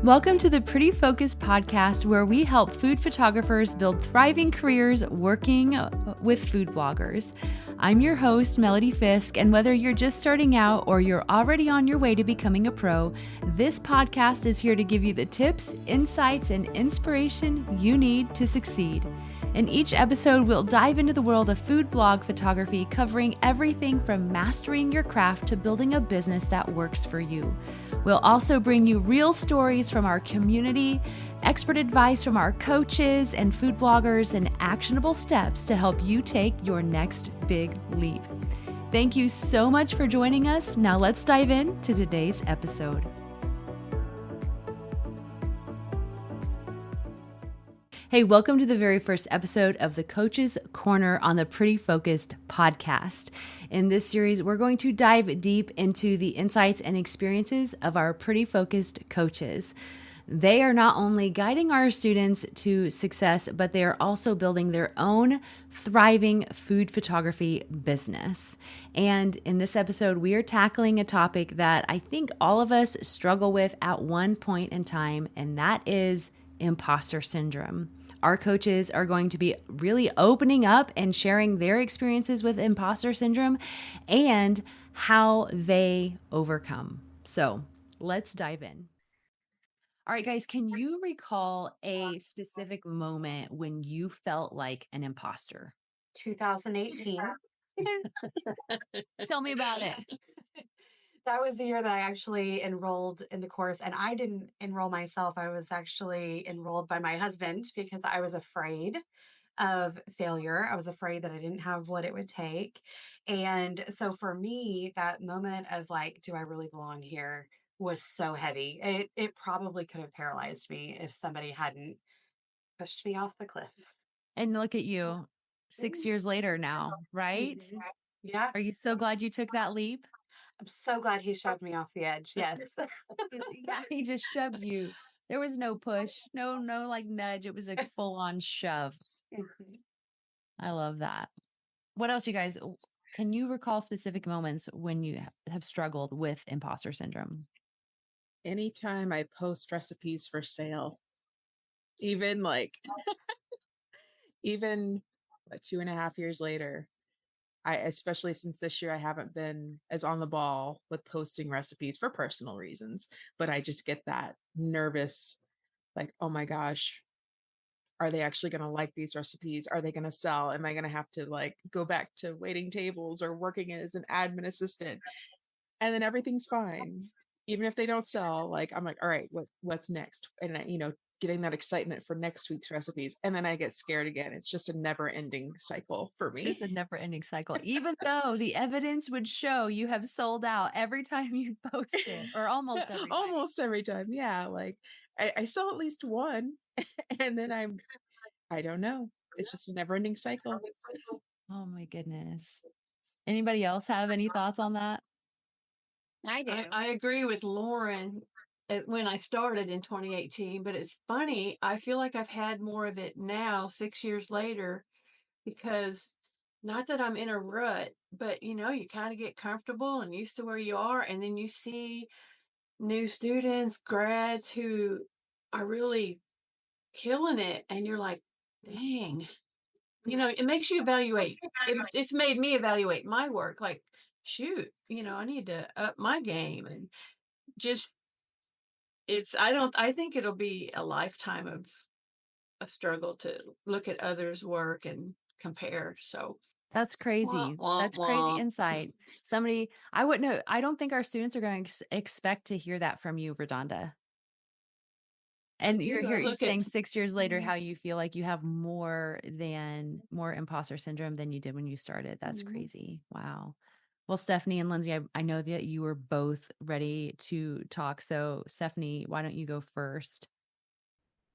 Welcome to the Pretty Focused podcast, where we help food photographers build thriving careers working with food bloggers. I'm your host, Melody Fisk, and whether you're just starting out or you're already on your way to becoming a pro, this podcast is here to give you the tips, insights, and inspiration you need to succeed. In each episode, we'll dive into the world of food blog photography, covering everything from mastering your craft to building a business that works for you. We'll also bring you real stories from our community, expert advice from our coaches and food bloggers, and actionable steps to help you take your next big leap. Thank you so much for joining us. Now let's dive into today's episode. Hey, welcome to the very first episode of the Coach's Corner on the Pretty Focused podcast. In this series, we're going to dive deep into the insights and experiences of our Pretty Focused coaches. They are not only guiding our students to success, but they are also building their own thriving food photography business. And in this episode, we are tackling a topic that I think all of us struggle with at one point in time, and that is imposter syndrome. Our coaches are going to be really opening up and sharing their experiences with imposter syndrome and how they overcome. So let's dive in. All right, guys, can you recall a specific moment when you felt like an imposter? 2018. Tell me about it. That was the year that I actually enrolled in the course, and I didn't enroll myself. I was actually enrolled by my husband because I was afraid of failure. I was afraid that I didn't have what it would take. And so for me, that moment of like, do I really belong here was so heavy. It probably could have paralyzed me if somebody hadn't pushed me off the cliff. And look at you 6 years later now, right? Mhm. Yeah. Are you so glad you took that leap? I'm so glad he shoved me off the edge. Yes. Yeah, he just shoved you. There was no push, no like nudge. It was a full on shove. Mhm. I love that. What else, you guys? Can you recall specific moments when you have struggled with imposter syndrome? Anytime I post recipes for sale, even even 2.5 years later, especially since this year I haven't been as on the ball with posting recipes for personal reasons, but I just get that nervous, like, oh my gosh, are they actually going to like these recipes? Are they going to sell? Am I going to have to like go back to waiting tables or working as an admin assistant? And then everything's fine. Even if they don't sell, like I'm like, all right, what's next? And getting that excitement for next week's recipes. And then I get scared again. It's just a never ending cycle for me. Just a never ending cycle. Even though the evidence would show you have sold out every time you post it, or almost every time. Almost every time. Yeah. Like I sell at least one. And then I don't know. It's just a never ending cycle. Oh my goodness. Anybody else have any thoughts on that? I do. I agree with Lauren when I started in 2018, but it's funny. I feel like I've had more of it now, 6 years later, because not that I'm in a rut, but you kind of get comfortable and used to where you are. And then you see new students, grads who are really killing it. And you're like, dang, it makes you evaluate. It's made me evaluate my work. Like, shoot, I need to up my game and just I think it'll be a lifetime of a struggle to look at others' work and compare. So That's crazy. That's crazy insight. I don't think our students are going to expect to hear that from you, Redonda. And you're saying 6 years later how you feel like you have more imposter syndrome than you did when you started. That's crazy. Wow. Well, Stephanie and Lindsay, I know that you were both ready to talk. So Stephanie, why don't you go first?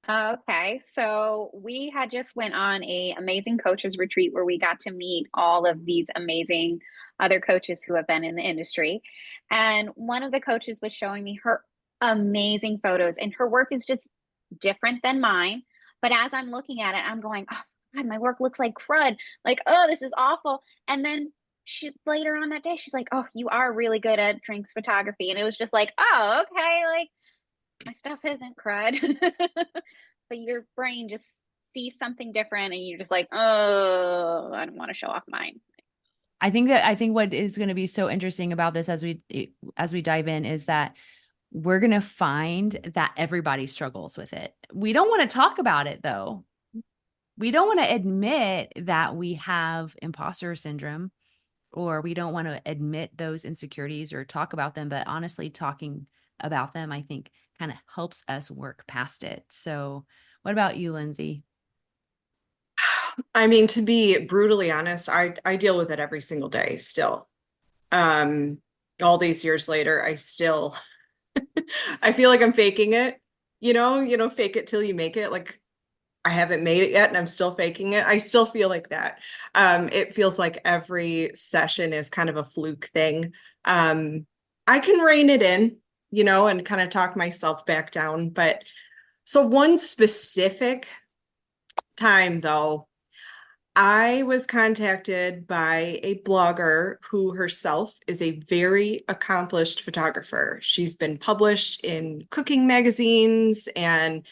Okay, so we had just went on a amazing coaches retreat where we got to meet all of these amazing other coaches who have been in the industry. And one of the coaches was showing me her amazing photos, and her work is just different than mine. But as I'm looking at it, I'm going, oh God, my work looks like crud. Like, oh, this is awful. And then later on that day, she's like, oh, you are really good at drinks photography. And it was just like, oh, okay, like my stuff isn't crud. But your brain just sees something different and you're just like, oh, I don't want to show off mine. I think what is going to be so interesting about this as we dive in is that we're going to find that everybody struggles with it. We don't want to talk about it though. We don't want to admit that we have imposter syndrome, or we don't want to admit those insecurities or talk about them, but honestly talking about them, I think, kind of helps us work past it. So what about you, Lindsay? I mean, to be brutally honest, I deal with it every single day still. All these years later, I still I feel like I'm faking it, fake it till you make it. Like I haven't made it yet and I'm still faking it. I still feel like that. It feels like every session is kind of a fluke thing. I can rein it in, and kind of talk myself back down. But so one specific time though, I was contacted by a blogger who herself is a very accomplished photographer. She's been published in cooking magazines and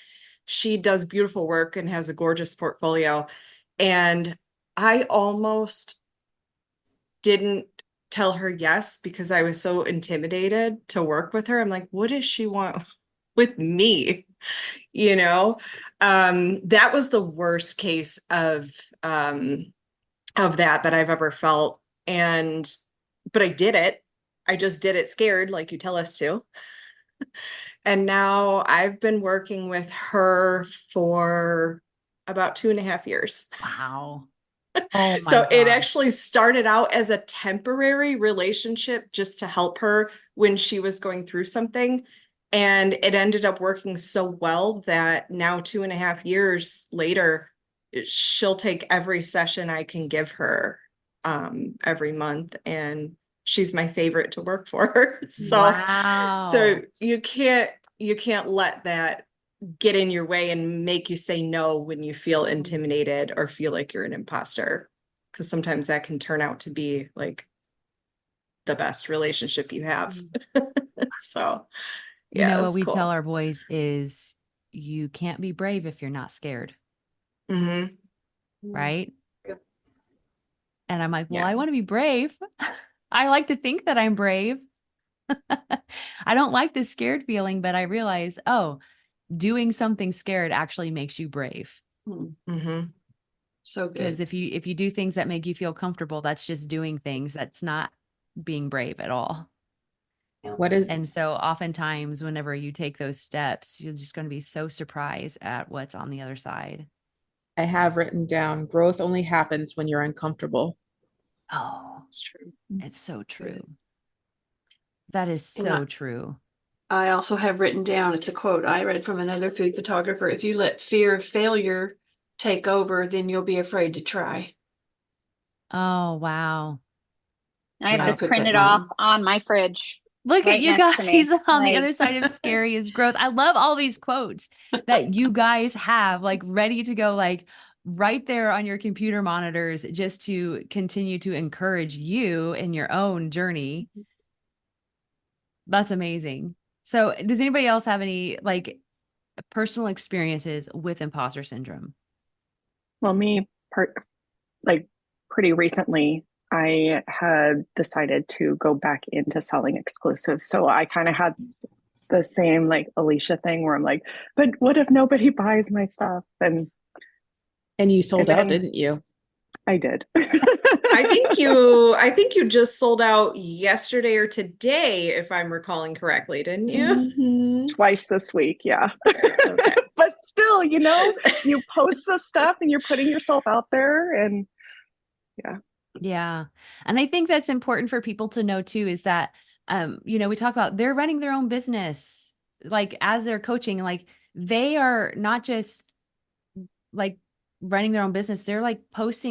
she does beautiful work and has a gorgeous portfolio. And I almost didn't tell her yes because I was so intimidated to work with her. I'm like, what does she want with me? That was the worst case of that I've ever felt. But I did it. I just did it scared, like you tell us to. And now I've been working with her for about 2.5 years. Wow. Oh my So it gosh. actually started out as a temporary relationship just to help her when she was going through something. And it ended up working so well that now 2.5 years later, she'll take every session I can give her every month. And she's my favorite to work for. So Wow. you can't let that get in your way and make you say no when you feel intimidated or feel like you're an imposter. Because sometimes that can turn out to be like the best relationship you have. So yeah, What it's we tell cool. our boys is you can't be brave if you're not scared, Mm-hmm. right? And I'm like, well, Yeah. I want to be brave. I like to think that I'm brave. I don't like this scared feeling, but I realize, oh, doing something scared actually makes you brave. Mm-hmm. So Because good. if you do things that make you feel comfortable, that's just doing things. That's not being brave at all. What is And so oftentimes whenever you take those steps, you're just going to be so surprised at what's on the other side. I have written down growth only happens when you're uncomfortable. Oh, It's true. it's so true. That is And so true. I also have written down, it's a quote I read from another food photographer. If you let fear of failure take over, then you'll be afraid to try. Oh, wow. I have I this put that printed off down. on my fridge Look at right you next to me. guys on the Like, other side of scary is growth. I love all these quotes that you guys have like ready to go, like right there on your computer monitors, just to continue to encourage you in your own journey. That's amazing. So, does anybody else have any like personal experiences with imposter syndrome? Well, like pretty recently, I had decided to go back into selling exclusives. So I kind of had the same like Alicia thing where I'm like, but what if nobody buys my stuff? And you sold out, then didn't you? I did. I think you just sold out yesterday or today, if I'm recalling correctly, didn't you? Mhm. Twice this week, yeah. Okay. But still, you post the stuff and you're putting yourself out there and yeah. Yeah. And I think that's important for people to know too, is that, we talk about they're running their own business, like as they're coaching, like they are not just like running their own business. They're like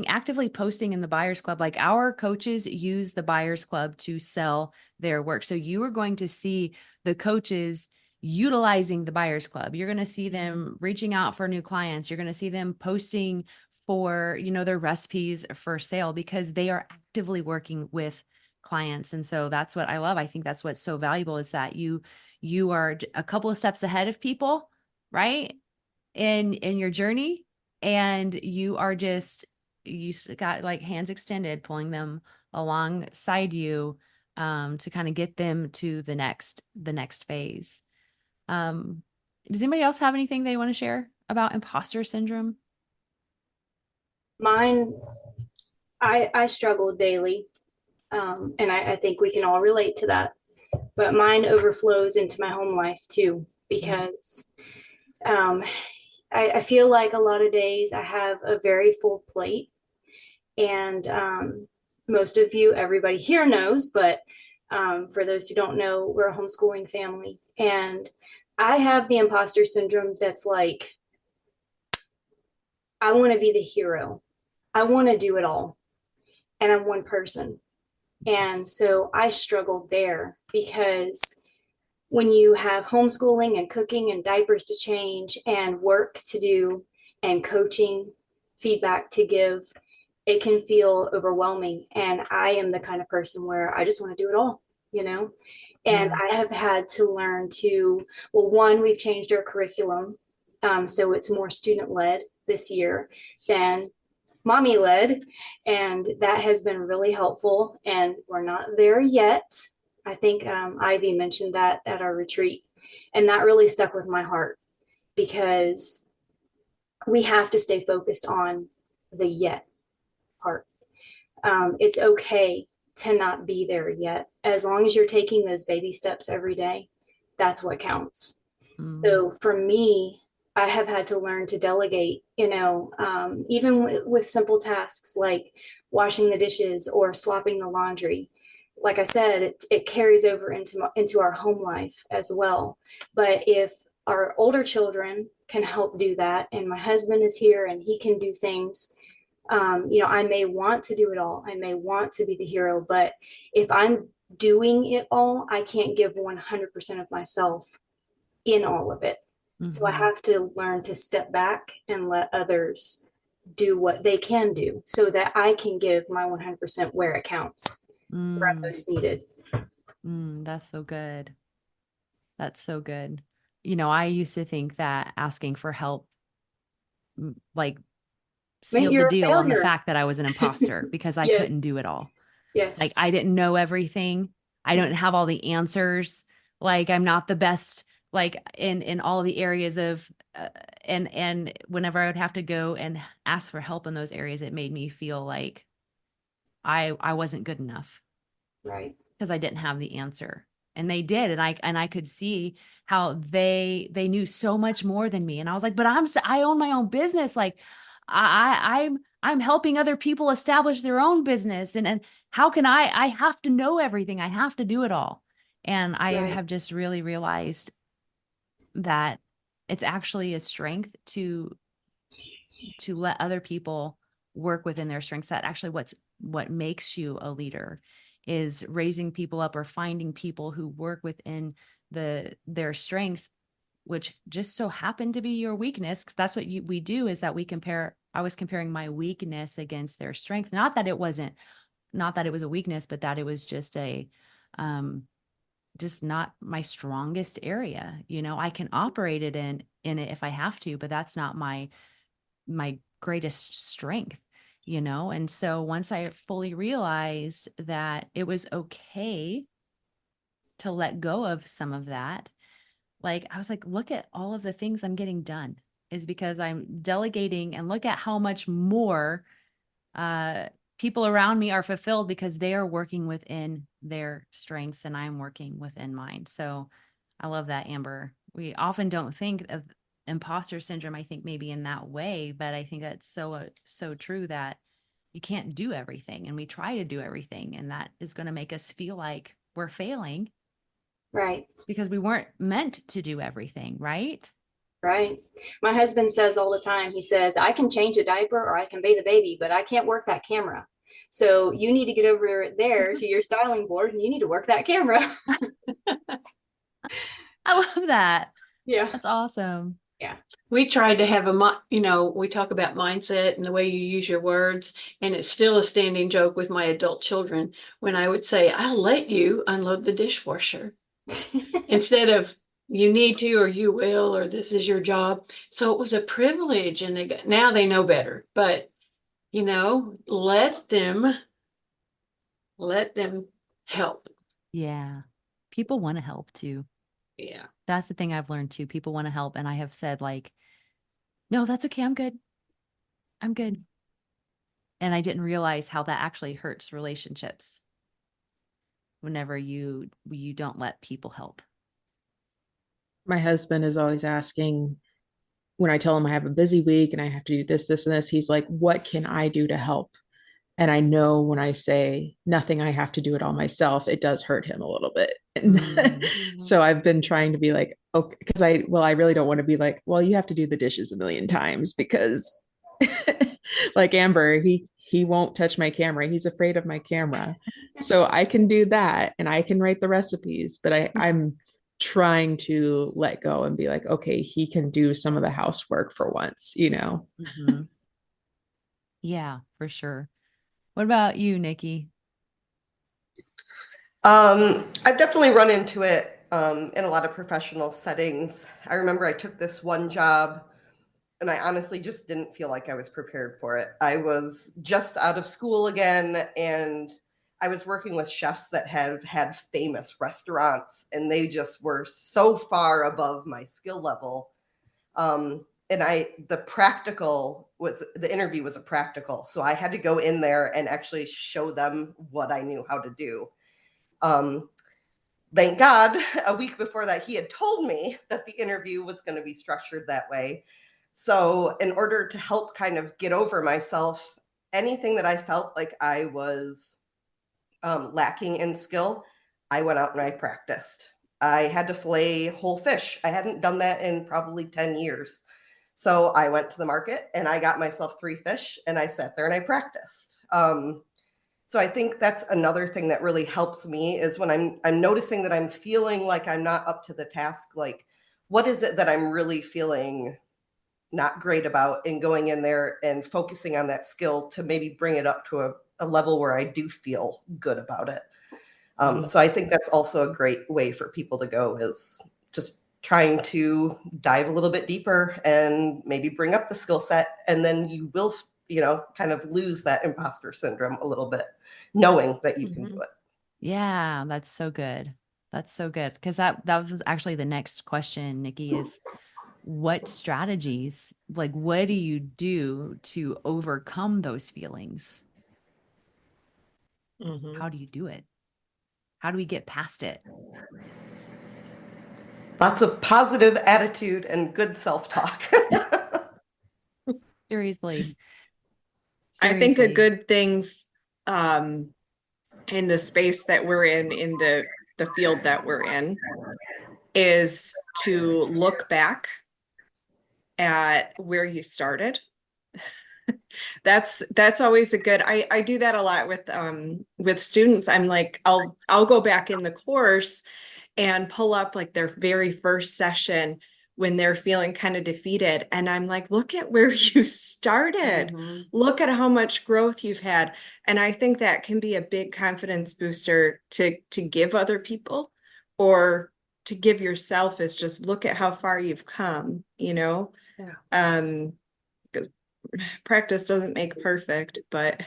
actively posting in the Buyers Club. Like our coaches use the Buyers Club to sell their work. So you are going to see the coaches utilizing the Buyers Club. You're going to see them reaching out for new clients. You're going to see them posting for, their recipes for sale because they are actively working with clients. And so that's what I love. I think that's what's so valuable is that you you are a couple of steps ahead of people, right? In your journey, and you are just, you got like hands extended, pulling them alongside you, to kind of get them to the next phase. Does anybody else have anything they want to share about imposter syndrome? Mine, I struggle daily. And I think we can all relate to that. But mine overflows into my home life too, because I feel like a lot of days I have a very full plate. And most of you, everybody here knows, but for those who don't know, we're a homeschooling family. And I have the imposter syndrome that's like, I want to be the hero. I want to do it all. And I'm one person. And so I struggled there because when you have homeschooling and cooking and diapers to change and work to do and coaching feedback to give, it can feel overwhelming. And I am the kind of person where I just want to do it all, you know? And I have had to learn to, well, one, we've changed our curriculum. So it's more student led this year than mommy led, and that has been really helpful. And we're not there yet. I think Ivy mentioned that at our retreat, and that really stuck with my heart because we have to stay focused on the yet part. It's okay to not be there yet, as long as you're taking those baby steps every day. That's what counts. So for me, I have had to learn to delegate, even with simple tasks like washing the dishes or swapping the laundry. Like I said, it carries over into our home life as well. But if our older children can help do that, and my husband is here and he can do things, I may want to do it all. I may want to be the hero, but if I'm doing it all, I can't give 100% of myself in all of it. So I have to learn to step back and let others do what they can do so that I can give my 100% where it counts, where I'm most needed. That's so good. That's so good. I used to think that asking for help, like, sealed the deal on the fact that I was an imposter because I couldn't do it all. Yes. Like, I didn't know everything. I don't have all the answers. Like, I'm not the best, like in all the areas of, and whenever I would have to go and ask for help in those areas, it made me feel like I wasn't good enough. Right. Because I didn't have the answer. And they did. And I could see how they knew so much more than me. And I was like, but I own my own business. Like, I'm helping other people establish their own business. And how can I have to know everything. I have to do it all. And I have just really realized that it's actually a strength to let other people work within their strengths. That actually what makes you a leader is raising people up or finding people who work within their strengths, which just so happen to be your weakness. Cause that's what we do, is that I was comparing my weakness against their strength. Not that it was a weakness, but that it was just just not my strongest area. I can operate it in it if I have to, but that's not my greatest strength, And so once I fully realized that it was okay to let go of some of that, like, I was like, look at all of the things I'm getting done is because I'm delegating, and look at how much more people around me are fulfilled because they are working within their strengths and I'm working within mine. So I love that, Amber. We often don't think of imposter syndrome, I think, maybe in that way, but I think that's so true, that you can't do everything, and we try to do everything, and that is going to make us feel like we're failing. Right. Because we weren't meant to do everything, right? Right. My husband says all the time, he says, I can change a diaper or I can bathe a baby, but I can't work that camera. So you need to get over there to your styling board and you need to work that camera. I love that. Yeah. That's awesome. Yeah. We tried to have we talk about mindset and the way you use your words, and it's still a standing joke with my adult children when I would say, I'll let you unload the dishwasher. instead of you need to, or you will, or this is your job. So it was a privilege, and now they know better. But let them help. Yeah. People want to help too. Yeah. That's the thing I've learned too. People want to help. And I have said, like, no, that's okay. I'm good. I'm good. And I didn't realize how that actually hurts relationships whenever you don't let people help. My husband is always asking, when I tell him I have a busy week and I have to do this, this, and this, he's like, what can I do to help? And I know when I say nothing, I have to do it all myself, it does hurt him a little bit. So I've been trying to be like, okay, because I really don't want to be like, well, you have to do the dishes a million times, because like Amber, he won't touch my camera. He's afraid of my camera. So I can do that and I can write the recipes, but I'm trying to let go and be like, okay, he can do some of the housework for once, Mm-hmm. Yeah, for sure. What about you, Nikki? I've definitely run into it in a lot of professional settings. I remember I took this one job and I honestly just didn't feel like I was prepared for it. I was just out of school again, and I was working with chefs that have had famous restaurants, and they just were so far above my skill level. And the interview was a practical. So I had to go in there and actually show them what I knew how to do. Thank God, a week before that, he had told me that the interview was going to be structured that way. So in order to help kind of get over myself, anything that I felt like I was lacking in skill, I went out and I practiced. I had to fillet whole fish. I hadn't done that in probably 10 years. So I went to the market and I got myself 3 fish and I sat there and I practiced. So I think that's another thing that really helps me is when I'm noticing that I'm feeling like I'm not up to the task, like what is it that I'm really feeling not great about, and going in there and focusing on that skill to maybe bring it up to a level where I do feel good about it. So I think that's also a great way for people to go, is just trying to dive a little bit deeper and maybe bring up the skill set, and then you will kind of lose that imposter syndrome a little bit, knowing that you can do it. Yeah, that's so good. That's so good. Because that was actually the next question, Nikki, is what strategies, like what do you do to overcome those feelings? How do you do it? How do we get past it? Lots of positive attitude and good self-talk. Seriously. I think a good thing in the space that we're in the field that we're in, is to look back at where you started. That's always a good, I do that a lot with students. I'm like, I'll go back in the course and pull up like their very first session when they're feeling kind of defeated. And I'm like, look at where you started. Look at how much growth you've had. And I think that can be a big confidence booster to give other people, or to give yourself, is just look at how far you've come, Yeah. Because practice doesn't make perfect, but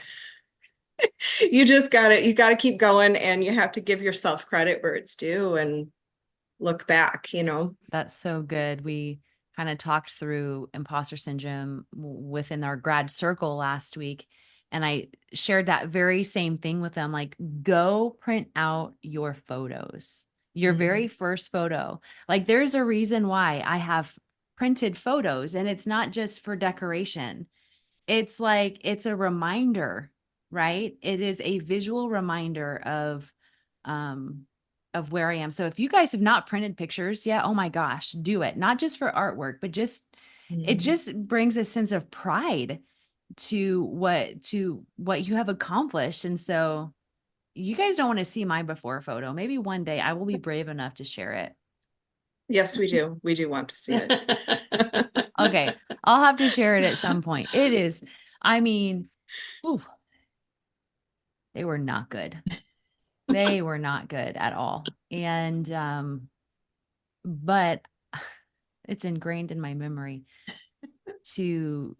you gotta keep going, and you have to give yourself credit where it's due and look back. That's so good. We kind of talked through imposter syndrome within our grad circle last week. And I shared that very same thing with them. Like, go print out your photos, your very first photo. Like, there's a reason why I have printed photos, and it's not just for decoration. It's like, it's a reminder, right? It is a visual reminder of where I am. So if you guys have not printed pictures yet, oh my gosh, do it. Not just for artwork, but just it just brings a sense of pride to what you have accomplished. And so you guys don't want to see my before photo. Maybe one day I will be brave enough to share it. Yes, we do. We do want to see it. Okay. I'll have to share it at some point. It is, I mean, ooh, they were not good. They were not good at all. And but it's ingrained in my memory to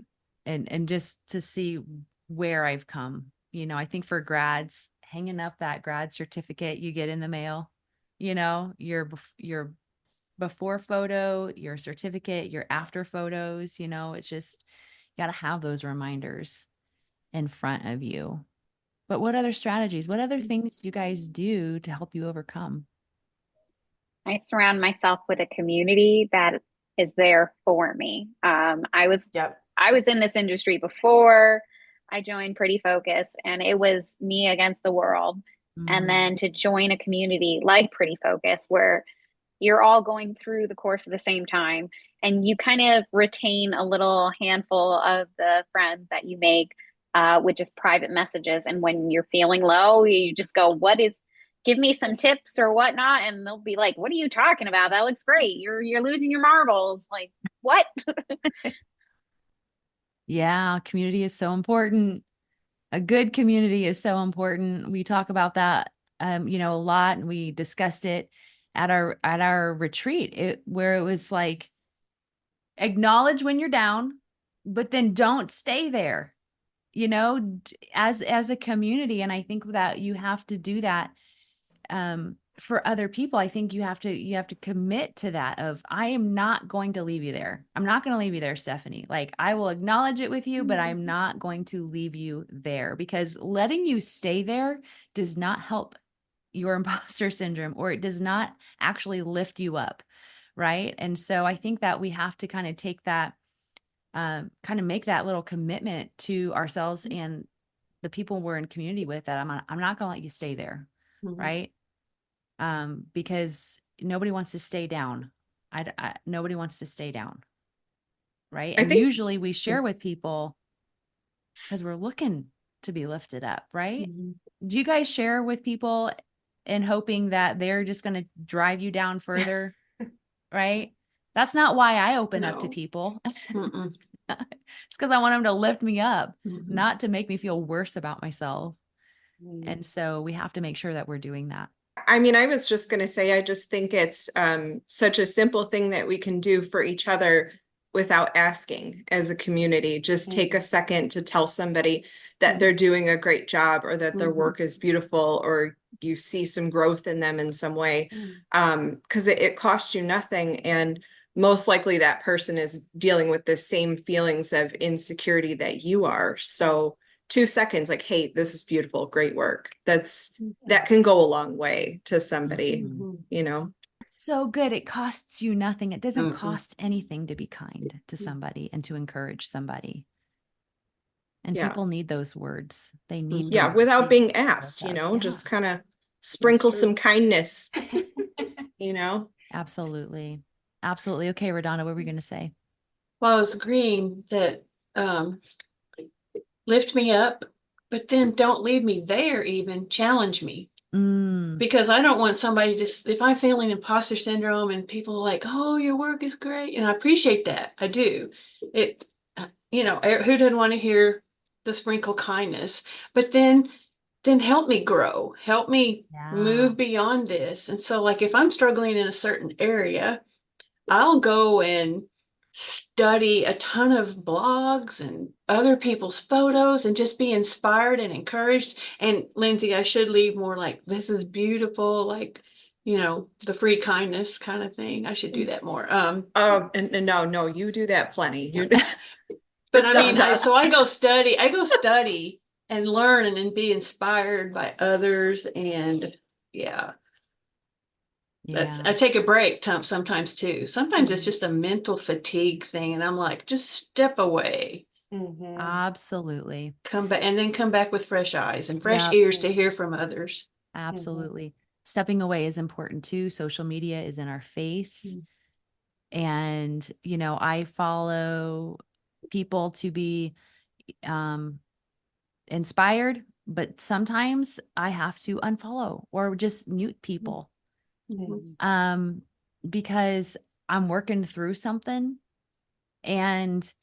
and just to see where I've come. You know, I think for grads, hanging up that grad certificate you get in the mail, you know, your before photo, your certificate, your after photos, you know, it's just you got to have those reminders in front of you. But what other strategies, what other things do you guys do to help you overcome? I surround myself with a community that is there for me. Yep. I was in this industry before I joined Pretty Focus, and it was me against the world. And then to join a community like Pretty Focus, where you're all going through the course at the same time, and you kind of retain a little handful of the friends that you make with just private messages. And when you're feeling low, you just go, "What is? Give me some tips or whatnot," and they'll be like, "What are you talking about? That looks great. You're losing your marbles." Like, what? Yeah, community is so important. A good community is so important. We talk about that you know, a lot, and we discussed it at our retreat. Where it was like acknowledge when you're down, but then don't stay there. You know, as a community, and I think that you have to do that for other people. I think you have to commit to that of I am not going to leave you there. I'm not going to leave you there, Stephanie. Like I will acknowledge it with you, but I'm not going to leave you there, because letting you stay there does not help your imposter syndrome, or it does not actually lift you up, right? And so I think that we have to kind of take that kind of make that little commitment to ourselves and the people we're in community with, that I'm not going to let you stay there. Right. Because nobody wants to stay down. Nobody wants to stay down. Right. I And think usually we share with people because we're looking to be lifted up. Right. Do you guys share with people and hoping that they're just going to drive you down further? Right. That's not why I open up to people. It's because I want them to lift me up, not to make me feel worse about myself. And so we have to make sure that we're doing that. I mean, I was just going to say, I just think it's such a simple thing that we can do for each other without asking as a community. Just take a second to tell somebody that they're doing a great job, or that their work is beautiful, or you see some growth in them in some way. Because it costs you nothing. And most likely that person is dealing with the same feelings of insecurity that you are. So 2 seconds, like, hey, this is beautiful, great work. That can go a long way to somebody, you know. So good. It costs you nothing. It doesn't cost anything to be kind to somebody and to encourage somebody. And people need those words. They need without being asked, you know, just kind of sprinkle some kindness, you know. Absolutely. Absolutely. Okay, Radonna, what were we going to say? Well, I was agreeing that lift me up, but then don't leave me there, even challenge me. Because I don't want somebody to, if I'm feeling imposter syndrome and people are like, oh, your work is great. And I appreciate that. I do. It, you know, who doesn't want to hear the sprinkle kindness? But then help me grow, help me move beyond this. And so like, if I'm struggling in a certain area, I'll go and study a ton of blogs and other people's photos and just be inspired and encouraged. And Lindsay, I should leave more like, this is beautiful, like, you know, the free kindness kind of thing. I should do that more. Oh, and no, you do that plenty. But I mean, so I go study and learn and then be inspired by others. And I take a break sometimes too. Sometimes it's just a mental fatigue thing, and I'm like, just step away. Absolutely. Come back, and then come back with fresh eyes and fresh ears to hear from others. Absolutely. Stepping away is important too. Social media is in our face. And, you know, I follow people to be inspired, but sometimes I have to unfollow or just mute people. Because I'm working through something, and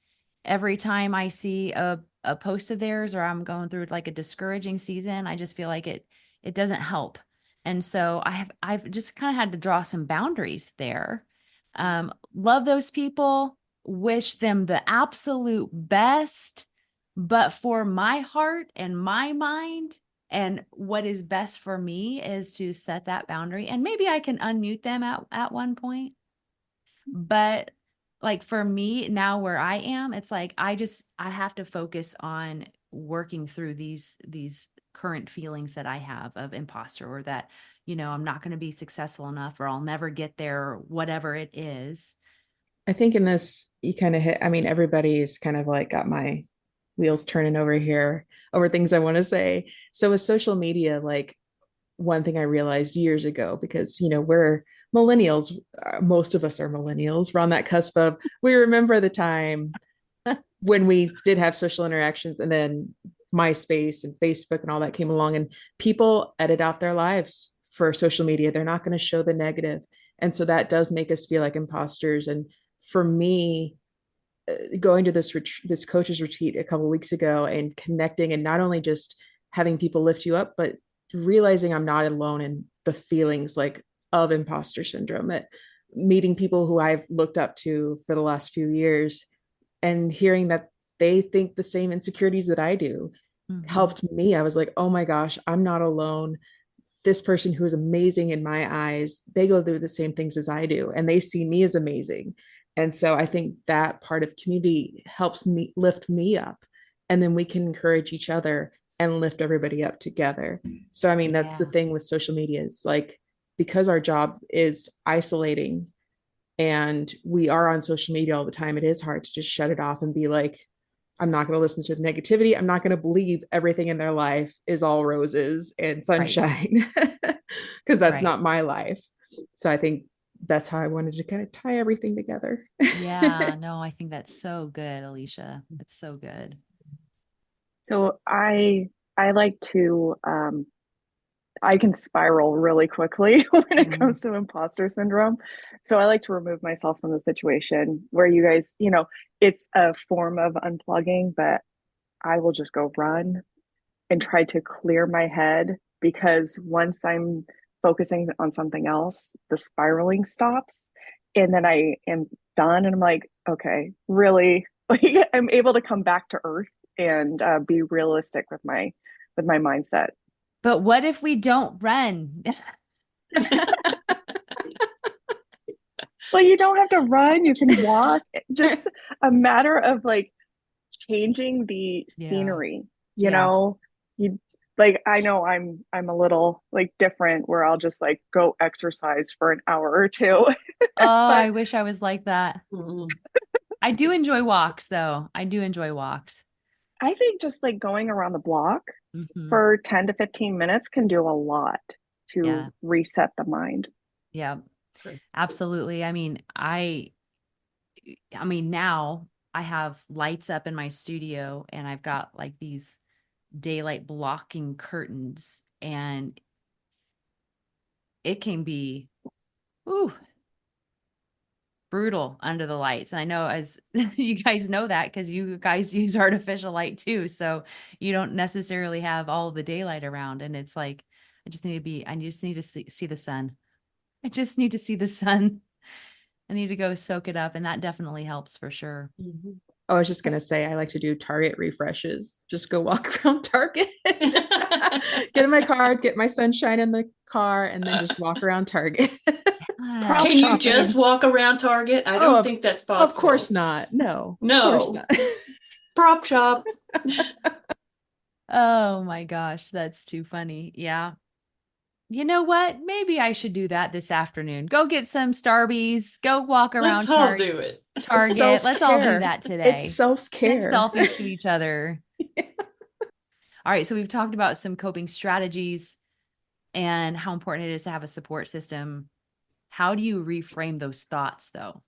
every time I see a post of theirs, or I'm going through like a discouraging season, I just feel like it doesn't help. And so I've just kind of had to draw some boundaries there. Love those people, wish them the absolute best, but for my heart and my mind and what is best for me is to set that boundary. And maybe I can unmute them at one point. But like for me now where I am, it's like I have to focus on working through these current feelings that I have of imposter, or that, I'm not going to be successful enough, or I'll never get there, or whatever it is. I think in this, you kind of hit, I mean, everybody's kind of like got my wheels turning over here over things I want to say. So with social media, like one thing I realized years ago, because, we're millennials, most of us are millennials. We're on that cusp of, we remember the time when we did have social interactions, and then MySpace and Facebook and all that came along, and people edit out their lives for social media. They're not going to show the negative. And so that does make us feel like imposters. And for me, going to this coaches retreat a couple of weeks ago and connecting, and not only just having people lift you up, but realizing I'm not alone in the feelings like of imposter syndrome, that meeting people who I've looked up to for the last few years and hearing that they think the same insecurities that I do helped me. I was like, oh my gosh, I'm not alone. This person who is amazing in my eyes, they go through the same things as I do, and they see me as amazing. And so I think that part of community helps me lift me up, and then we can encourage each other and lift everybody up together. So, I mean, that's the thing with social media, is like, because our job is isolating and we are on social media all the time, it is hard to just shut it off and be like, I'm not going to listen to the negativity. I'm not going to believe everything in their life is all roses and sunshine, because that's not my life. So I think that's how I wanted to kind of tie everything together. Yeah, no, I think that's so good, Alicia. It's so good. So I like to I can spiral really quickly when it comes to imposter syndrome. So I like to remove myself from the situation where you guys, it's a form of unplugging, but I will just go run and try to clear my head, because once I'm focusing on something else, the spiraling stops. And then I am done. And I'm like, okay, really, like I'm able to come back to earth and be realistic with my mindset. But what if we don't run? Well, you don't have to run. You can walk. Just a matter of like changing the scenery, you like, I know I'm a little like different, where I'll just like go exercise for an hour or two. I wish I was like that. I do enjoy walks though. I do enjoy walks. I think just like going around the block for 10 to 15 minutes can do a lot to reset the mind. Yeah, absolutely. I mean, now I have lights up in my studio, and I've got like these daylight blocking curtains, and it can be brutal under the lights. And I know, as you guys know that, because you guys use artificial light too. So you don't necessarily have all the daylight around. And it's like, I just need to see the sun. I just need to see the sun. I need to go soak it up. And that definitely helps for sure. I was just going to say, I like to do Target refreshes. Just go walk around Target, get in my car, get my sunshine in the car, and then just walk around Target. Can you just walk around Target? I don't think that's possible. Of course not. No. No. Of course not. Prop shop. Oh my gosh, that's too funny. Yeah. You know what? Maybe I should do that this afternoon. Go get some Starbies. Go walk around Target. Let's all do it. Target. Let's all do that today. It's self-care. Send selfies to each other. Yeah. All right. So we've talked about some coping strategies and how important it is to have a support system. How do you reframe those thoughts, though?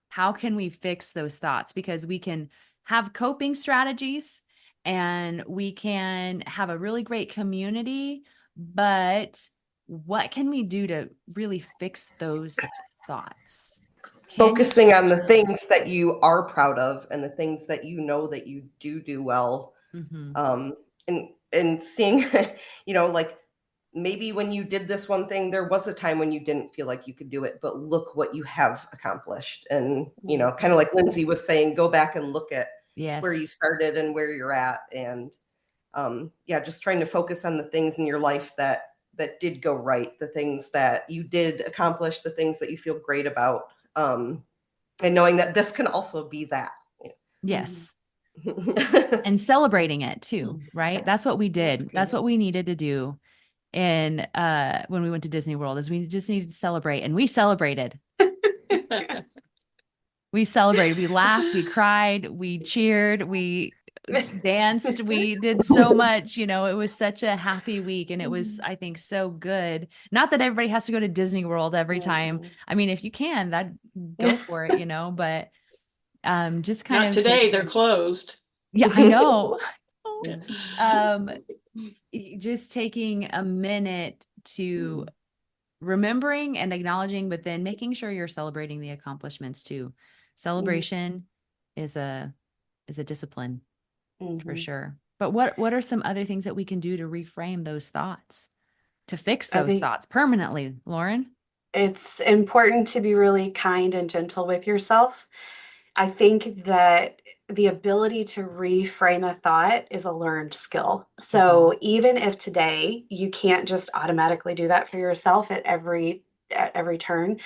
How can we fix those thoughts? Because we can have coping strategies and we can have a really great community, but what can we do to really fix those thoughts? Focusing on the things that you are proud of and the things that you know that you do well. And seeing, like maybe when you did this one thing, there was a time when you didn't feel like you could do it, but look what you have accomplished. And, you know, kind of like Lindsay was saying, go back and look at where you started and where you're at. And yeah, just trying to focus on the things in your life that did go right, the things that you did accomplish, the things that you feel great about. And knowing that this can also be that. Yes. And celebrating it too, right? That's what we did. That's what we needed to do. And when we went to Disney World, is we just needed to celebrate, and we celebrated. We celebrated. We laughed, we cried, we cheered, we danced, we did so much. You know, it was such a happy week, and it was, I think, so good. Not that everybody has to go to Disney World every time. I mean, if you can, that go for it, you know, but just kind Not of today, they're closed. Yeah, I know. Just taking a minute to remembering and acknowledging, but then making sure you're celebrating the accomplishments too. Celebration is a discipline for sure. But what are some other things that we can do to reframe those thoughts, to fix those thoughts permanently, Lauren? It's important to be really kind and gentle with yourself. I think that the ability to reframe a thought is a learned skill. So even if today you can't just automatically do that for yourself at every turn,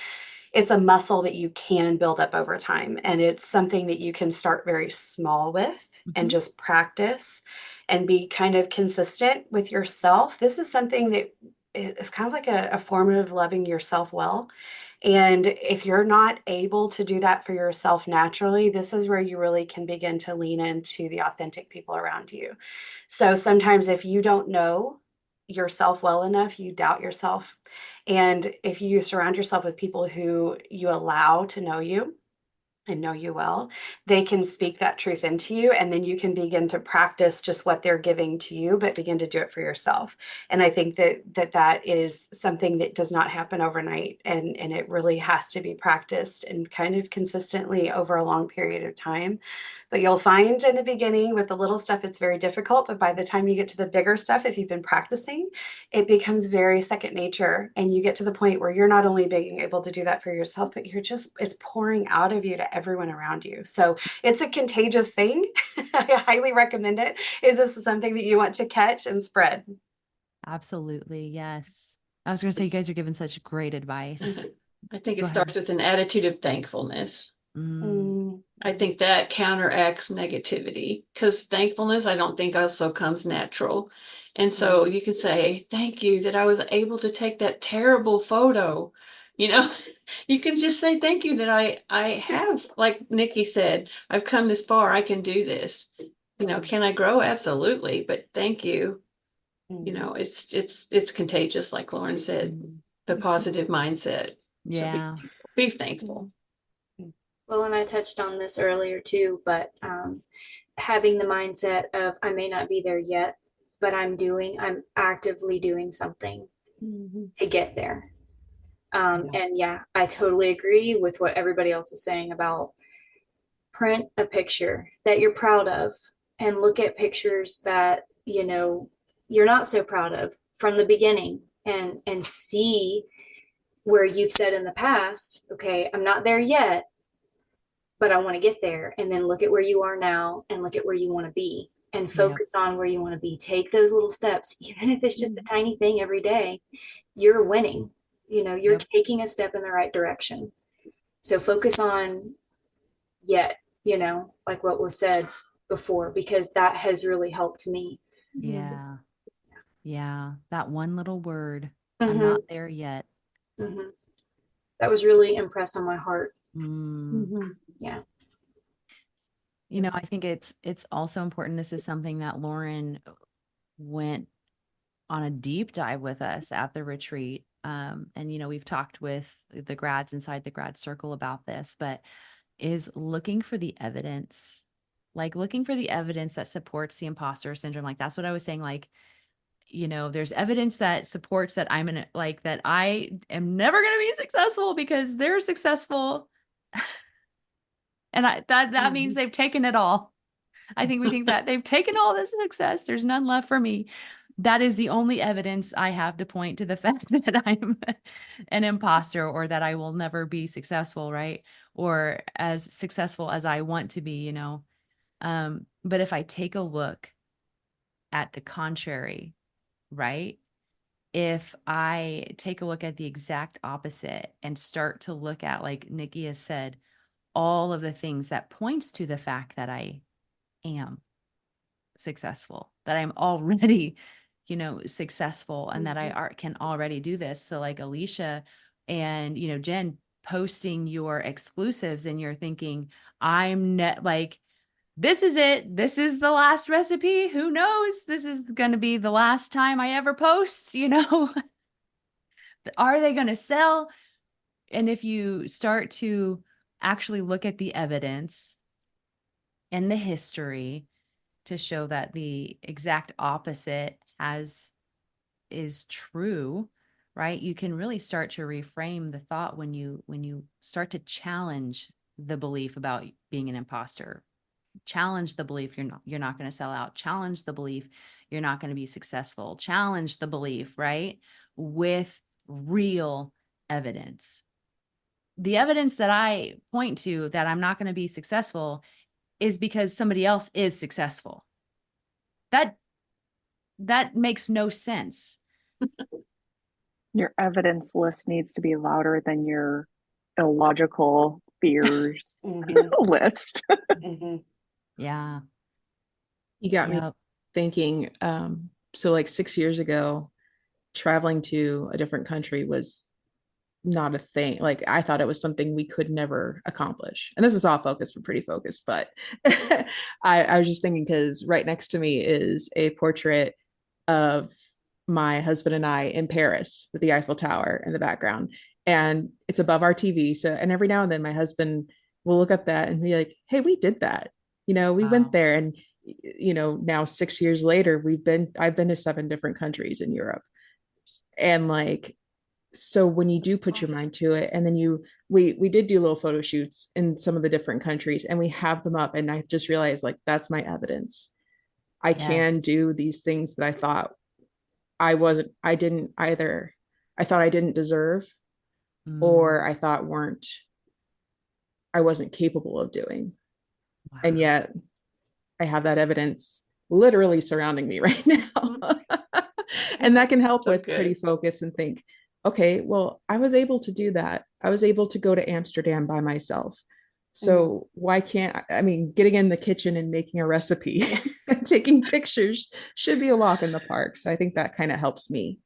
it's a muscle that you can build up over time. And it's something that you can start very small with and just practice and be kind of consistent with yourself. This is something that is kind of like a form of loving yourself well. And if you're not able to do that for yourself naturally, this is where you really can begin to lean into the authentic people around you. So sometimes if you don't know yourself well enough, you doubt yourself. And if you surround yourself with people who you allow to know you and know you well, they can speak that truth into you. And then you can begin to practice just what they're giving to you, but begin to do it for yourself. And I think that is something that does not happen overnight. And it really has to be practiced and kind of consistently over a long period of time. But you'll find in the beginning with the little stuff, it's very difficult. But by the time you get to the bigger stuff, if you've been practicing, it becomes very second nature. And you get to the point where you're not only being able to do that for yourself, but it's pouring out of you to everyone around you. So it's a contagious thing. I highly recommend it. Is this something that you want to catch and spread? Absolutely. Yes. I was going to say, you guys are giving such great advice. I think it starts with an attitude of thankfulness. Mm. I think that counteracts negativity, because thankfulness, I don't think also comes natural. And so you can say, thank you that I was able to take that terrible photo. You know, you can just say, thank you that I have, like Nikki said, I've come this far. I can do this. You know, can I grow? Absolutely. But thank you. You know, it's contagious, like Lauren said, the positive mindset. Yeah. So be thankful. Well, and I touched on this earlier too, but having the mindset of I may not be there yet, but I'm actively doing something to get there. And yeah, I totally agree with what everybody else is saying about print a picture that you're proud of and look at pictures that, you know, you're not so proud of from the beginning and see where you've said in the past, okay, I'm not there yet, but I want to get there. And then look at where you are now and look at where you want to be and focus on where you want to be. Take those little steps, even if it's just a tiny thing every day, you're winning. You know, you're taking a step in the right direction. So focus on yet, you know, like what was said before, because that has really helped me. Yeah. Yeah. That one little word, I'm not there yet. That was really impressed on my heart. Yeah. You know, I think it's also important. This is something that Lauren went on a deep dive with us at the retreat. And, you know, we've talked with the grads inside the grad circle about this, but is looking for the evidence, looking for the evidence that supports the imposter syndrome. Like, that's what I was saying. Like, you know, there's evidence that supports that that I am never going to be successful because they're successful. And that means they've taken it all. I think we think that they've taken all this success. There's none left for me. That is the only evidence I have to point to the fact that I'm an imposter or that I will never be successful, right? Or as successful as I want to be, But if I take a look at the contrary, right? If I take a look at the exact opposite and start to look at, like Nikki has said, all of the things that points to the fact that I am successful, that I'm already, successful, and that I can already do this. So like Alicia and, Jen posting your exclusives, and you're thinking, this is it. This is the last recipe. Who knows? This is going to be the last time I ever post, Are they going to sell? And if you start to actually look at the evidence and the history to show that the exact opposite is true, right? You can really start to reframe the thought when you start to challenge the belief about being an imposter. Challenge the belief you're not going to sell out. Challenge the belief you're not going to be successful. Challenge the belief, right? With real evidence. The evidence that I point to that I'm not going to be successful is because somebody else is successful. That makes no sense. Your evidence list needs to be louder than your illogical fears list. Yeah. You got me thinking. So like 6 years ago, traveling to a different country was not a thing. Like I thought it was something we could never accomplish. And this is all focused for Pretty Focus, but I was just thinking, because right next to me is a portrait of my husband and I in Paris with the Eiffel Tower in the background. And it's above our TV. So, and every now and then my husband will look up that and be like, hey, we did that. We went there. And, now 6 years later, I've been to 7 different countries in Europe. And like, so when you do put your mind to it, and then we did do little photo shoots in some of the different countries, and we have them up, and I just realized, like, that's my evidence. I can do these things that I thought I thought I didn't deserve, or I thought I wasn't capable of doing. Wow. And yet I have that evidence literally surrounding me right now. And that can help with Pretty Focus and think, okay, well, I was able to do that. I was able to go to Amsterdam by myself. So why can't getting in the kitchen and making a recipe and taking pictures should be a walk in the park. So I think that kind of helps me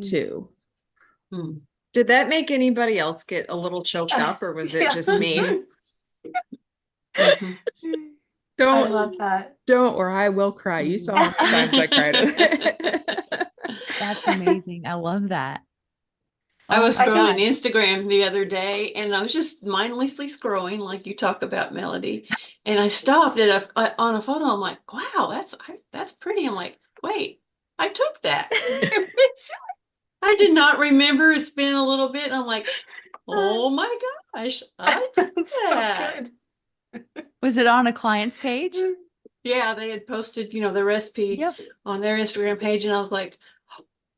too. Did that make anybody else get a little choked up, or was it just me? I love that. Don't, or I will cry. You saw how many times I cried. That's amazing. I love that. I was scrolling Instagram the other day, and I was just mindlessly scrolling, like you talk about, Melody. And I stopped on a photo. I'm like, wow, that's pretty. I'm like, wait, I took that. I did not remember. It's been a little bit. I'm like, oh my gosh, I took that. So good. Was it on a client's page? Yeah, they had posted, the recipe on their Instagram page, and I was like,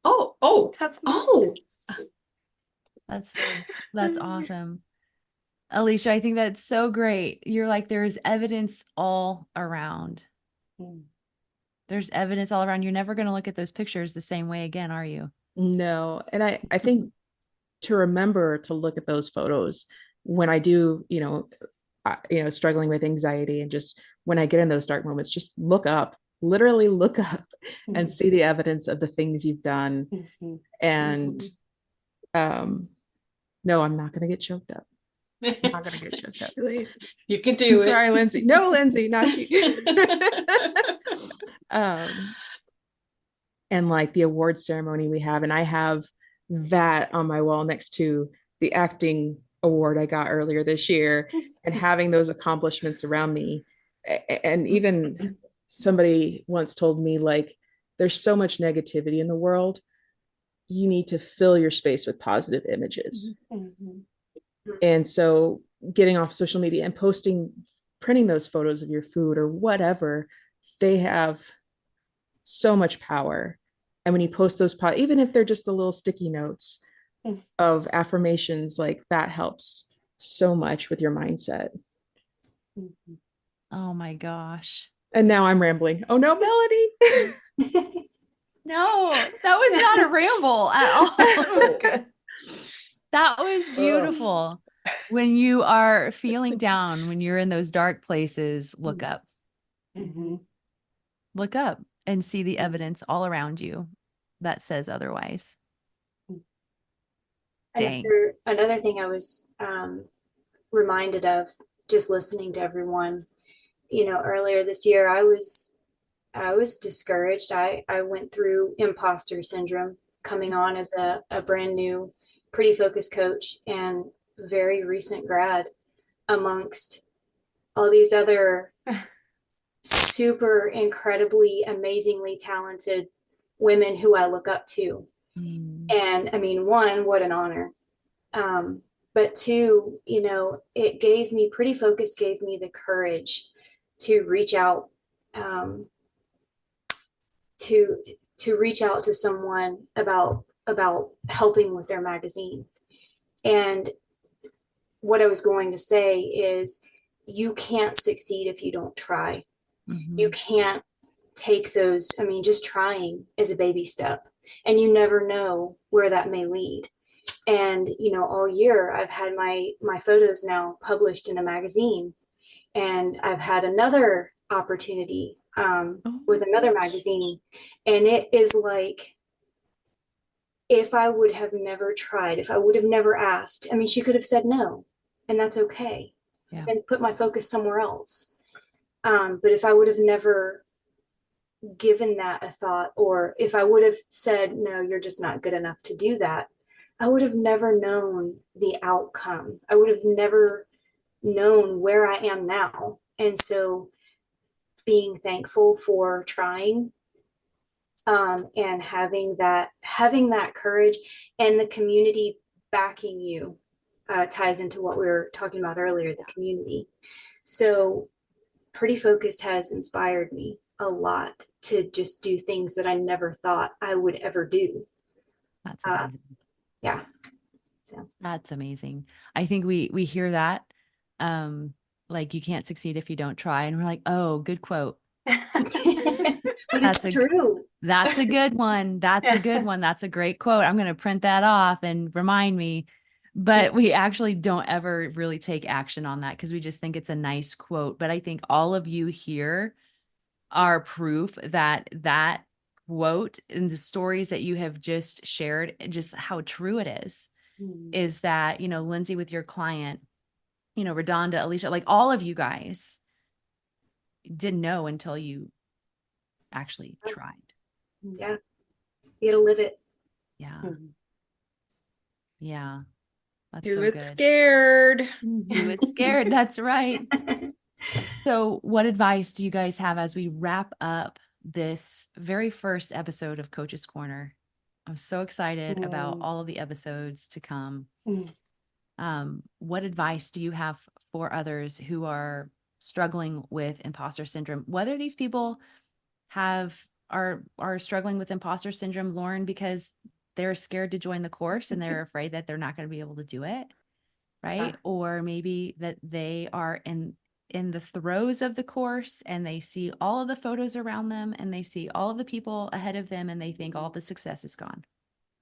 oh, that's awesome. Alicia, I think that's so great. You're like, there's evidence all around. There's evidence all around. You're never going to look at those pictures the same way again, are you? No. And I think to remember to look at those photos when I do, struggling with anxiety, and just when I get in those dark moments, just literally look up and see the evidence of the things you've done. And no, I'm not going to get choked up. I'm not going to get choked up. You can do it. Sorry, Lindsay. No, Lindsay, not you. And like the award ceremony we have, and I have that on my wall next to the acting award I got earlier this year, and having those accomplishments around me. And even somebody once told me, like, there's so much negativity in the world. You need to fill your space with positive images. And so getting off social media and posting printing those photos of your food or whatever, they have so much power. And when you post those, even if they're just the little sticky notes of affirmations, like that helps so much with your mindset. Oh my gosh. And now I'm rambling. Oh no, Melody. No, that was not a ramble at all. It was good. That was beautiful. When you are feeling down, when you're in those dark places, look up. Look up and see the evidence all around you that says otherwise. Dang. Another thing I was reminded of just listening to everyone, earlier this year, I was discouraged. I went through imposter syndrome coming on as a brand new pretty focused coach and very recent grad amongst all these other super incredibly amazingly talented women who I look up to. And I mean, one, what an honor. But two, Pretty Focus gave me the courage to reach out, to reach out to someone about helping with their magazine. And what I was going to say is, you can't succeed if you don't try. You can't take those. I mean, just trying is a baby step, and you never know where that may lead. And all year I've had my photos now published in a magazine, and I've had another opportunity with another magazine, and it is like, if I would have never tried, if I would have never asked, I mean, she could have said no, and that's okay. Yeah. Then put my focus somewhere else. But if I would have never given that a thought, or if I would have said, no, you're just not good enough to do that, I would have never known the outcome. I would have never known where I am now. And so being thankful for trying, and having that courage, and the community backing you, ties into what we were talking about earlier, the community. So Pretty Focused has inspired me a lot to just do things that I never thought I would ever do. That's amazing. Yeah. So That's amazing. I think we hear that, like, you can't succeed if you don't try. And we're like, oh, good quote. but it's true. That's a good one. That's a good one. That's a great quote. I'm going to print that off and remind me. But we actually don't ever really take action on that because we just think it's a nice quote. But I think all of you here are proof that that quote and the stories that you have just shared, just how true it is that, Lindsay with your client, Redonda, Alicia, like all of you guys didn't know until you actually tried. Yeah. You gotta live it. Yeah. Yeah. That's Do so it good. scared. Do it scared. That's right. So what advice do you guys have as we wrap up this very first episode of Coach's Corner? I'm so excited about all of the episodes to come. What advice do you have for others who are struggling with imposter syndrome? Whether these people are struggling with imposter syndrome, Lauren, because they're scared to join the course and they're afraid that they're not going to be able to do it, right? Or maybe that they are in the throes of the course and they see all of the photos around them and they see all of the people ahead of them and they think all the success is gone,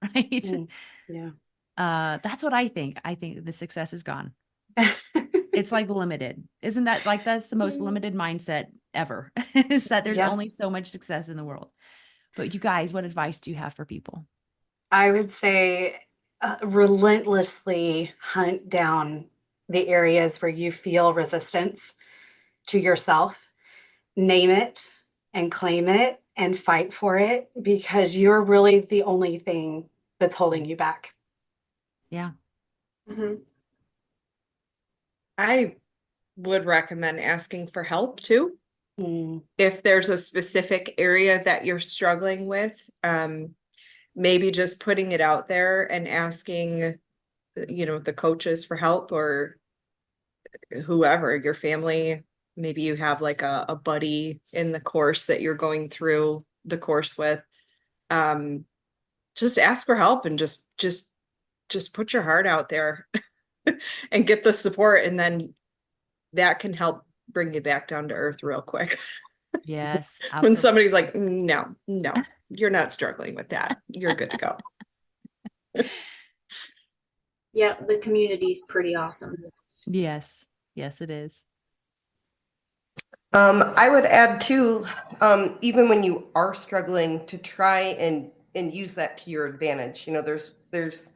right? Yeah. That's what I think. I think the success is gone. It's like limited. Isn't that like, that's the most limited mindset ever, is that there's only so much success in the world. But you guys, what advice do you have for people? I would say relentlessly hunt down the areas where you feel resistance to yourself, name it and claim it and fight for it, because you're really the only thing that's holding you back. Yeah. I would recommend asking for help too. If there's a specific area that you're struggling with, maybe just putting it out there and asking, the coaches for help, or whoever, your family, maybe you have like a buddy in the course that you're going through the course with. Just ask for help and just put your heart out there and get the support. And then that can help bring you back down to earth real quick. Yes, When absolutely. somebody's like, no, you're not struggling with that. You're good to go. Yeah, the community is pretty awesome. Yes. Yes, it is. I would add too, even when you are struggling, to try and use that to your advantage. You know, there's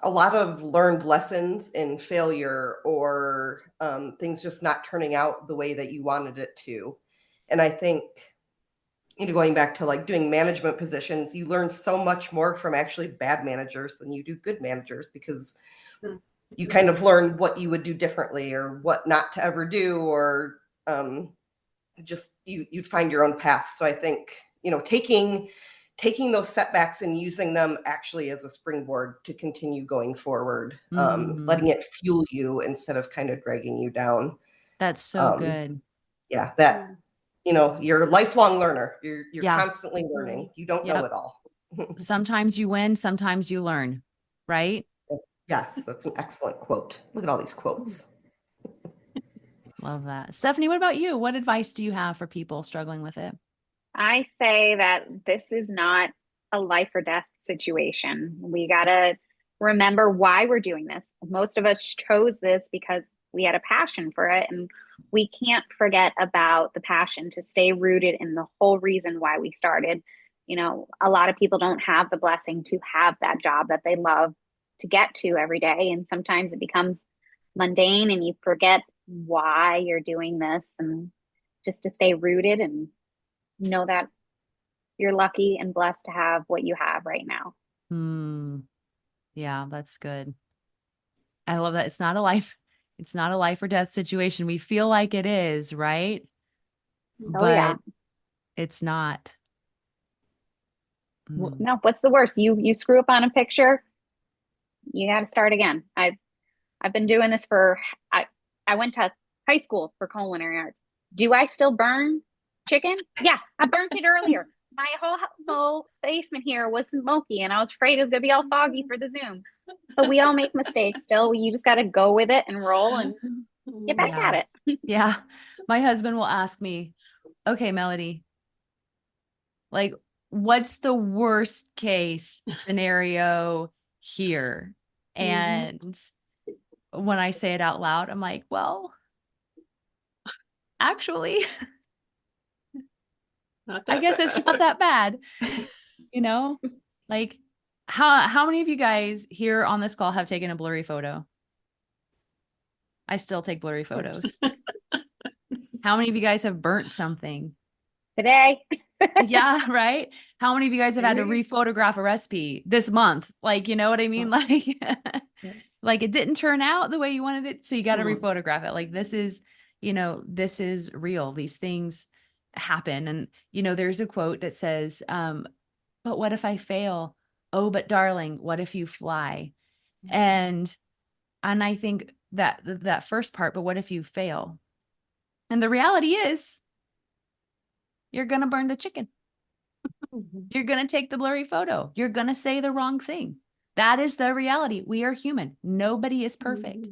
a lot of learned lessons in failure, or things just not turning out the way that you wanted it to. And I think, you know, going back to like doing management positions, you learn so much more from actually bad managers than you do good managers, because you kind of learn what you would do differently or what not to ever do, or just you'd find your own path. So I think, you know, taking those setbacks and using them actually as a springboard to continue going forward, letting it fuel you instead of kind of dragging you down. That's so good. Yeah, that, you know, you're a lifelong learner. You're constantly learning. You don't know it all. Sometimes you win, sometimes you learn, right? Yes, that's an excellent quote. Look at all these quotes. Love that. Stephanie, what about you? What advice do you have for people struggling with it? I say that this is not a life or death situation. We got to remember why we're doing this. Most of us chose this because we had a passion for it. And we can't forget about the passion, to stay rooted in the whole reason why we started. You know, a lot of people don't have the blessing to have that job that they love to get to every day. And sometimes it becomes mundane and you forget why you're doing this, and just to stay rooted and know that you're lucky and blessed to have what you have right now. Yeah, that's good. I love that. It's not a life or death situation. We feel like it is, right? But it's not. No, what's the worst? You screw up on a picture, you got to start again. I've been doing this for I went to high school for culinary arts. Do I still burn chicken? Yeah, I burnt it earlier. My whole basement here was smoky, and I was afraid it was gonna be all foggy for the Zoom. But we all make mistakes still. You just got to go with it and roll and get back at it. Yeah. My husband will ask me, okay, Melody, like, what's the worst case scenario here? And when I say it out loud, I'm like, well, actually, I guess it's not that bad. You know, like how many of you guys here on this call have taken a blurry photo? I still take blurry photos. How many of you guys have burnt something? Today. Yeah, right. How many of you guys have had to rephotograph a recipe this month? Like, you know what I mean? Like, like it didn't turn out the way you wanted it, so you got to rephotograph it. Like, this is, you know, this is real. These things happen. And, you know, there's a quote that says, but what if I fail? Oh, but darling, what if you fly? And I think that first part, but what if you fail? And the reality is, you're going to burn the chicken. You're going to take the blurry photo. You're going to say the wrong thing. That is the reality. We are human. Nobody is perfect.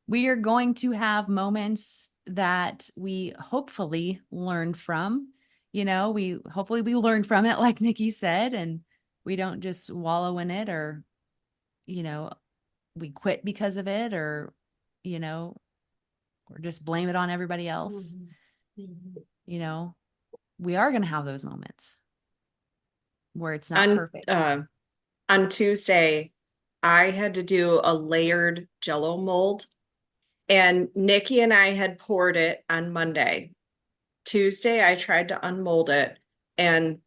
We are going to have moments that we hopefully learn from. You know, hopefully we learn from it, like Nikki said, and we don't just wallow in it, or, you know, we quit because of it, or, you know, or just blame it on everybody else. You know, we are going to have those moments where it's not perfect. On Tuesday, I had to do a layered Jello mold, and Nikki and I had poured it on Monday. Tuesday, I tried to unmold it, and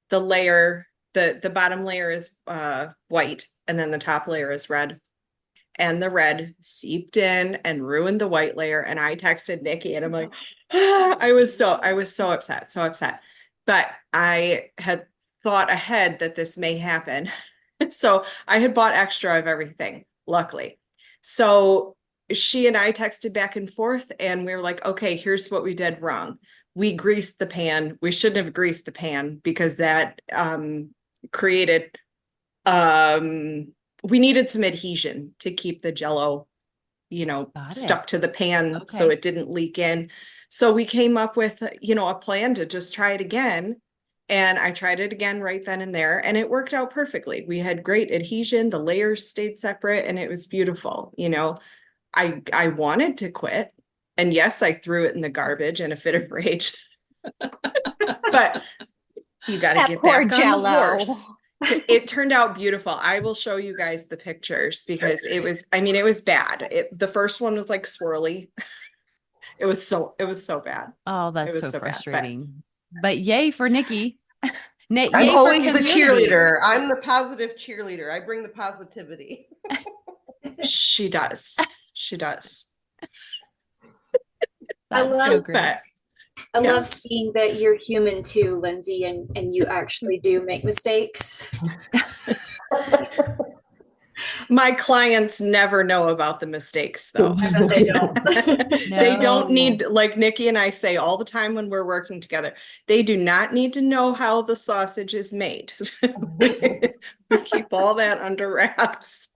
the layer, the bottom layer is white, and then the top layer is red. And the red seeped in and ruined the white layer. And I texted Nikki, and I'm like, I was so upset. But I had thought ahead that this may happen. So I had bought extra of everything, luckily. So she and I texted back and forth, and we were like, okay, here's what we did wrong. We greased the pan. We shouldn't have greased the pan because that created, we needed some adhesion to keep the Jello, stuck to the pan so it didn't leak in. So we came up with, a plan to just try it again. And I tried it again right then and there, and it worked out perfectly. We had great adhesion. The layers stayed separate, and it was beautiful. I wanted to quit. And yes, I threw it in the garbage in a fit of rage. But you got to get back on the horse. It turned out beautiful. I will show you guys the pictures because it was bad. The first one was like swirly. It was so bad. Oh, that's so frustrating. But yay for Nikki. I'm always the cheerleader. I'm the positive cheerleader. I bring the positivity. She does. That's so great. I love seeing that you're human too, Lindsay, and you actually do make mistakes. My clients never know about the mistakes, though. They don't. They don't need, like Nikki and I say all the time when we're working together, they do not need to know how the sausage is made. We keep all that under wraps.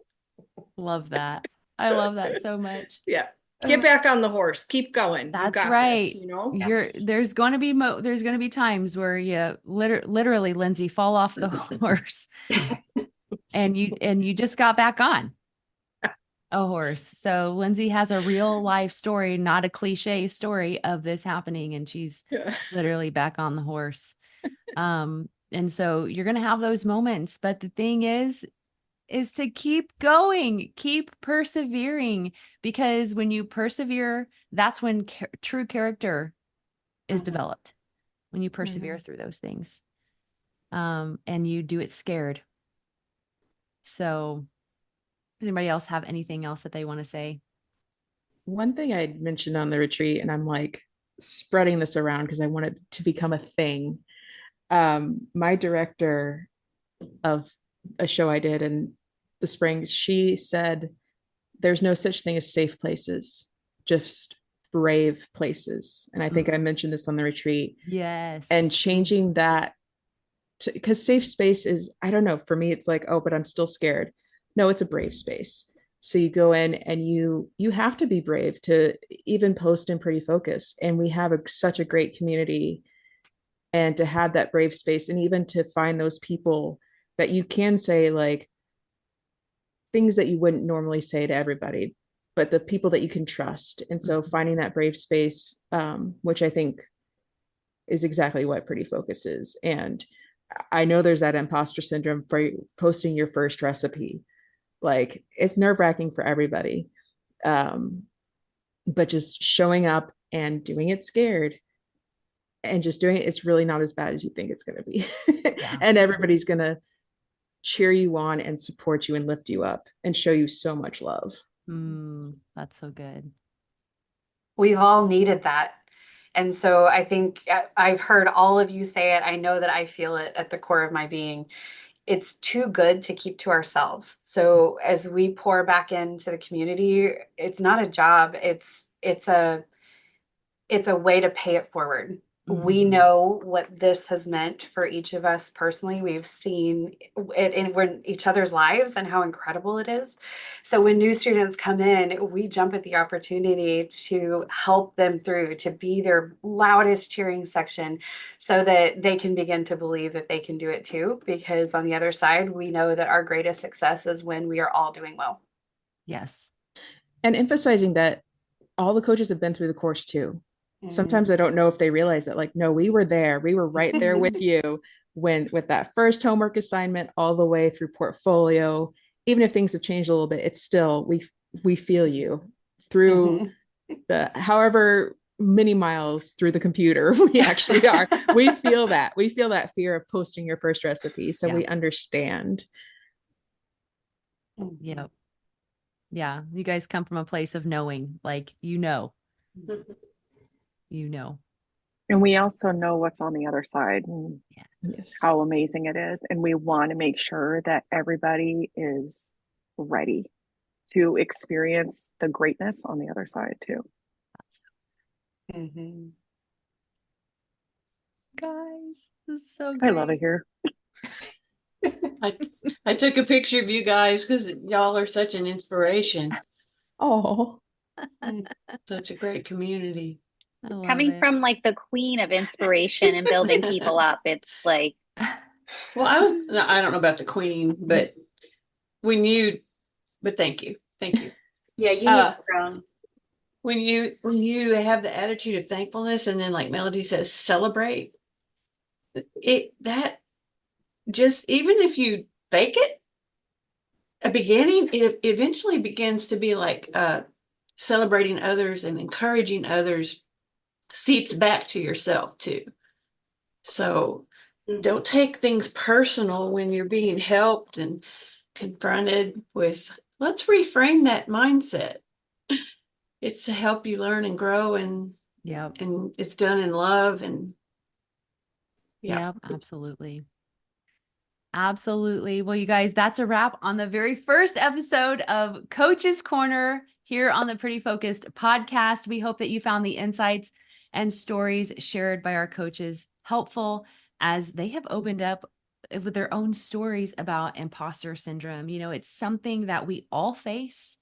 Love that. I love that so much. Yeah. Get back on the horse. Keep going. That's right. This, there's going to be times where you literally, Lindsay, fall off the horse and you just got back on a horse. So Lindsay has a real life story, not a cliche story of this happening. And she's literally back on the horse. And so you're going to have those moments, but the thing is to keep going, keep persevering, because when you persevere, that's when true character is developed, when you persevere through those things. And you do it scared. So does anybody else have anything else that they want to say? One thing I mentioned on the retreat, and I'm like spreading this around because I want it to become a thing. My director of a show I did in the spring, she said, there's no such thing as safe places, just brave places. And I think I mentioned this on the retreat. Yes. And changing that, because safe space is, I don't know, for me, it's like, oh, but I'm still scared. No, it's a brave space. So you go in and you have to be brave to even post in Pretty Focus. And we have such a great community, and to have that brave space, and even to find those people that you can say like things that you wouldn't normally say to everybody, but the people that you can trust. And so finding that brave space, which I think is exactly what Pretty Focus is. And I know there's that imposter syndrome for posting your first recipe. Like, it's nerve-wracking for everybody. But just showing up and doing it scared and just doing it, it's really not as bad as you think it's going to be. And everybody's going to cheer you on and support you and lift you up and show you so much love. That's so good. We've all needed that. And so I think I've heard all of you say it. I know that I feel it at the core of my being. It's too good to keep to ourselves. So as we pour back into the community, it's not a job. It's a way to pay it forward. We know what this has meant for each of us personally. We've seen it in each other's lives and how incredible it is. So when new students come in, we jump at the opportunity to help them through, to be their loudest cheering section so that they can begin to believe that they can do it too. Because on the other side, we know that our greatest success is when we are all doing well. Yes. And emphasizing that all the coaches have been through the course too. Sometimes I don't know if they realize that, like, no, we were there. We were right there with you with that first homework assignment all the way through portfolio. Even if things have changed a little bit, it's still, we feel you through the however many miles through the computer we actually are. We feel that fear of posting your first recipe. So we understand. Yep. Yeah. You guys come from a place of knowing, like, you know. And we also know what's on the other side and how amazing it is. And we want to make sure that everybody is ready to experience the greatness on the other side too. Mm-hmm. Guys, this is so I great. love it here. I took a picture of you guys because y'all are such an inspiration. Oh, Such a great community. I love Coming it. from like the queen of inspiration and building people up, it's like. Well, I don't know about the queen, but when you, but thank you. Thank you. Yeah, you need to grow. When you have the attitude of thankfulness, and then like Melody says, celebrate it, that just, even if you fake it, a beginning, it eventually begins to be like celebrating others and encouraging others seeps back to yourself too. So don't take things personal when you're being helped and confronted with, let's reframe that mindset. It's to help you learn and grow, and it's done in love, and absolutely. Absolutely. Well, you guys, that's a wrap on the very first episode of Coach's Corner here on the Pretty Focused podcast. We hope that you found the insights and stories shared by our coaches helpful, as they have opened up with their own stories about imposter syndrome. You know, it's something that we all face,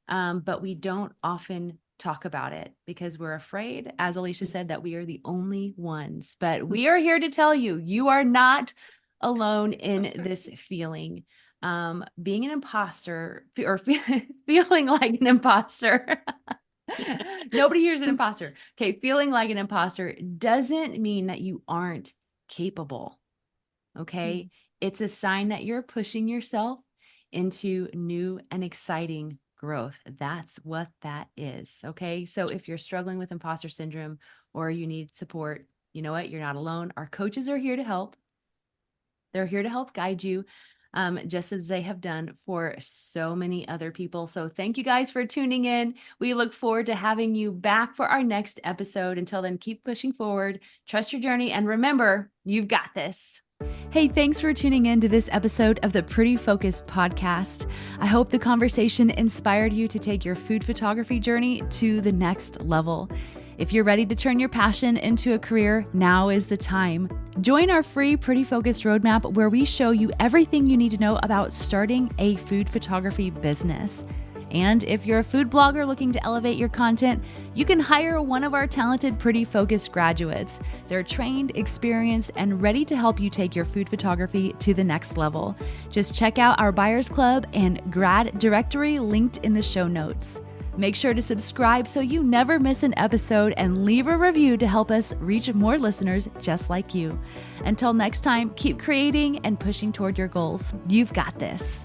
but we don't often talk about it because we're afraid, as Alicia said, that we are the only ones. But we are here to tell you, you are not alone in this feeling. Being an imposter or feeling like an imposter. Nobody here's an imposter. Okay. Feeling like an imposter doesn't mean that you aren't capable. Okay. It's a sign that you're pushing yourself into new and exciting growth. That's what that is. Okay. So if you're struggling with imposter syndrome or you need support, you know what? You're not alone. Our coaches are here to help. They're here to help guide you, just as they have done for so many other people. So thank you guys for tuning in. We look forward to having you back for our next episode. Until then, keep pushing forward, trust your journey, and remember, you've got this. Hey, thanks for tuning in to this episode of the Pretty Focused podcast. I hope the conversation inspired you to take your food photography journey to the next level. If you're ready to turn your passion into a career, now is the time. Join our free Pretty Focused roadmap, where we show you everything you need to know about starting a food photography business. And if you're a food blogger looking to elevate your content, you can hire one of our talented Pretty Focused graduates. They're trained, experienced, and ready to help you take your food photography to the next level. Just check out our Buyers Club and grad directory linked in the show notes. Make sure to subscribe so you never miss an episode, and leave a review to help us reach more listeners just like you. Until next time, keep creating and pushing toward your goals. You've got this.